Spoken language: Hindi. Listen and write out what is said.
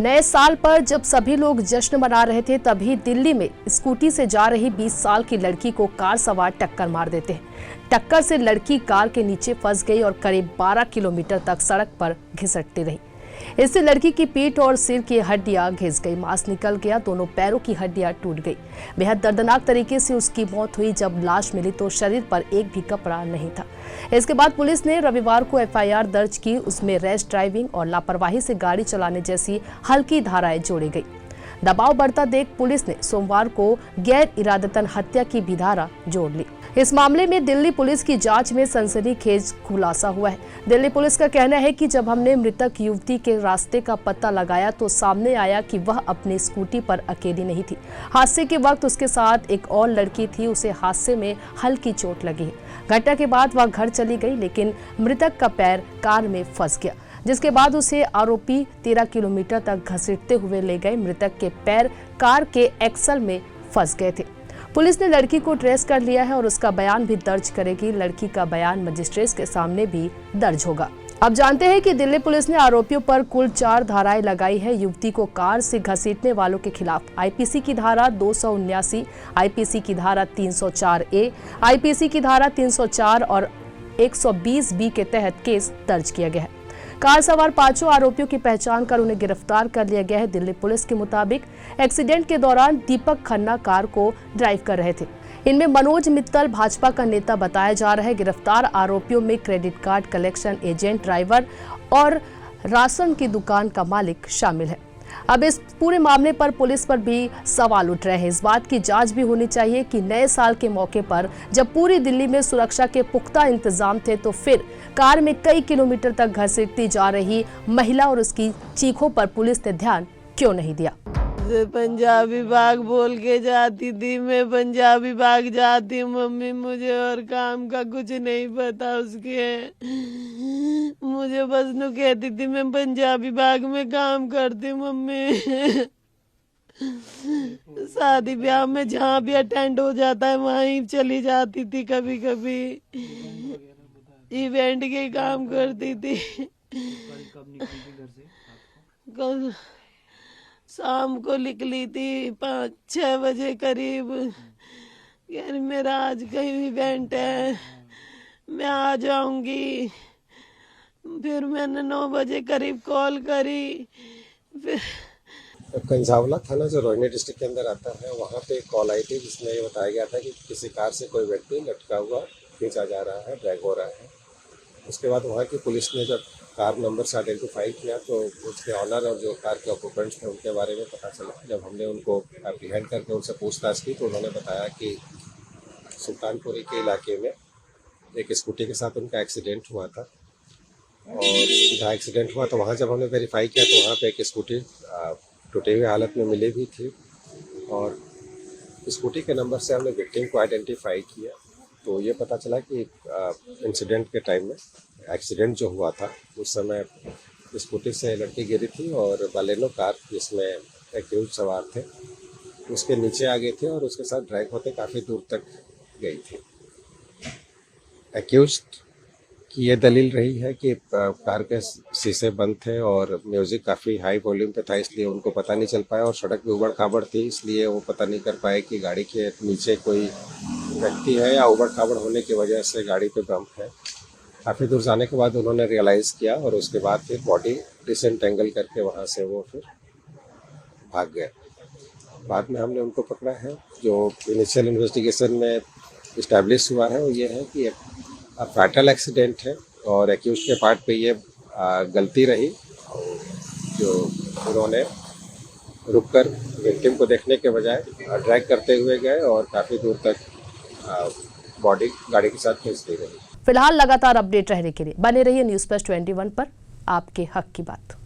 नए साल पर जब सभी लोग जश्न मना रहे थे, तभी दिल्ली में स्कूटी से जा रही 20 साल की लड़की को कार सवार टक्कर मार देते हैं। टक्कर से लड़की कार के नीचे फंस गई और करीब 12 किलोमीटर तक सड़क पर घिसटती रही। इससे लड़की की पीठ और सिर की हड्डियां घिस गई, मांस निकल गया, दोनों पैरों की हड्डियां टूट गई। बेहद दर्दनाक तरीके से उसकी मौत हुई। जब लाश मिली तो शरीर पर एक भी कपड़ा नहीं था। इसके बाद पुलिस ने रविवार को एफआईआर दर्ज की। उसमें रैश ड्राइविंग और लापरवाही से गाड़ी चलाने जैसी हल्की धाराएं जोड़ी गई। दबाव बढ़ता देख पुलिस ने सोमवार को गैर इरादतन हत्या की भी धारा जोड़ ली। इस मामले में दिल्ली पुलिस की जांच में सनसनीखेज खुलासा हुआ है। दिल्ली पुलिस का कहना है कि जब हमने मृतक युवती के रास्ते का पता लगाया तो सामने आया कि वह अपनी स्कूटी पर अकेली नहीं थी। हादसे के वक्त उसके साथ एक और लड़की थी। उसे हादसे में हल्की चोट लगी है। घटना के बाद वह घर चली गई, लेकिन मृतक का पैर कार में फंस गया, जिसके बाद उसे आरोपी 13 किलोमीटर तक घसीटते हुए ले गए। मृतक के पैर कार के एक्सल में फंस गए थे। पुलिस ने लड़की को ट्रेस कर लिया है और उसका बयान भी दर्ज करेगी। लड़की का बयान मजिस्ट्रेट के सामने भी दर्ज होगा। अब जानते हैं कि दिल्ली पुलिस ने आरोपियों पर कुल 4 धाराएं लगाई है। युवती को कार से घसीटने वालों के खिलाफ आईपीसी की धारा 279, आईपीसी की धारा 304A, आईपीसी की धारा 304 और 120B के तहत केस दर्ज किया गया है। कार सवार 5 आरोपियों की पहचान कर उन्हें गिरफ्तार कर लिया गया है। दिल्ली पुलिस के मुताबिक एक्सीडेंट के दौरान दीपक खन्ना कार को ड्राइव कर रहे थे। इनमें मनोज मित्तल भाजपा का नेता बताया जा रहा है। गिरफ्तार आरोपियों में credit card collection agent, driver और राशन की दुकान का मालिक शामिल है। अब इस पूरे मामले पर पुलिस पर भी सवाल उठ रहे हैं। इस बात की जांच भी होनी चाहिए कि नए साल के मौके पर जब पूरी दिल्ली में सुरक्षा के पुख्ता इंतजाम थे, तो फिर कार में कई किलोमीटर तक घसीटती जा रही महिला और उसकी चीखों पर पुलिस ने ध्यान क्यों नहीं दिया। पंजाबी बाग बोल के जाती थी, मैं पंजाबी बाग जाती हूँ मम्मी, मुझे और काम का कुछ नहीं पता उसके। मुझे बस नु कहती थी मैं पंजाबी बाग में काम करती हूँ मम्मी। शादी ब्याह में जहाँ भी अटेंड हो जाता है वहीं चली जाती थी। कभी कभी इवेंट के काम करती थी। शाम को निकली थी 5-6 बजे करीब। यार मेरा आज कहीं इवेंट है, मैं आ जाऊंगी। फिर मैंने 9 बजे करीब कॉल करी। फिर कंझावला थाना जो रोहिणी डिस्ट्रिक्ट के अंदर आता है, वहाँ पे एक कॉल आई थी जिसमें ये बताया गया था कि किसी कार से कोई व्यक्ति लटका हुआ खींचा जा रहा है, ड्रैग हो रहा है। उसके बाद वहाँ की पुलिस ने जब कार नंबर से आइडेंटिफाई किया तो उसके ऑनर और जो कार के ऑक्यूपेंट्स थे उनके बारे में पता चला। जब हमने उनको एप्रीहेंड करके उनसे पूछताछ की तो उन्होंने बताया कि सुल्तानपुरी के इलाके में एक स्कूटी के साथ उनका एक्सीडेंट हुआ था। और जहाँ एक्सीडेंट हुआ तो वहाँ जब हमने वेरीफाई किया तो वहाँ पे एक स्कूटी टूटे हुए हालत में मिली भी थी। और स्कूटी के नंबर से हमने विक्टिम को आइडेंटिफाई किया तो ये पता चला कि इंसिडेंट के टाइम में एक्सीडेंट जो हुआ था उस समय स्कूटी से लड़की गिरी थी और बालेनो कार जिसमें एक्यूज सवार थे उसके नीचे आ गई थी और उसके साथ ड्रैग होते काफ़ी दूर तक गई थी। एक्यूज की ये दलील रही है कि कार के शीशे बंद थे और म्यूज़िक काफ़ी हाई वॉल्यूम पे था, इसलिए उनको पता नहीं चल पाया। और सड़क भी उबड़ खाबड़ थी, इसलिए वो पता नहीं कर पाए कि गाड़ी के नीचे कोई व्यक्ति है या उबड़ खाबड़ होने की वजह से गाड़ी पे बम्प है। काफ़ी दूर जाने के बाद उन्होंने रियलाइज़ किया और उसके बाद फिर बॉडी डिसेंटेंगल करके वहाँ से वो फिर भाग गए। बाद में हमने उनको पकड़ा है। जो इनिशियल इन्वेस्टिगेशन में इस्टेब्लिश हुआ है वो ये है कि फैटल एक्सीडेंट है और एक्यूज के पार्ट पे ये गलती रही जो उन्होंने रुककर विक्टिम को देखने के बजाय ड्रैग करते हुए गए और काफ़ी दूर तक बॉडी गाड़ी के साथ खींचती रही। फिलहाल लगातार अपडेट रहने के लिए बने रहिए न्यूज़ प्लस 21 पर। आपके हक की बात।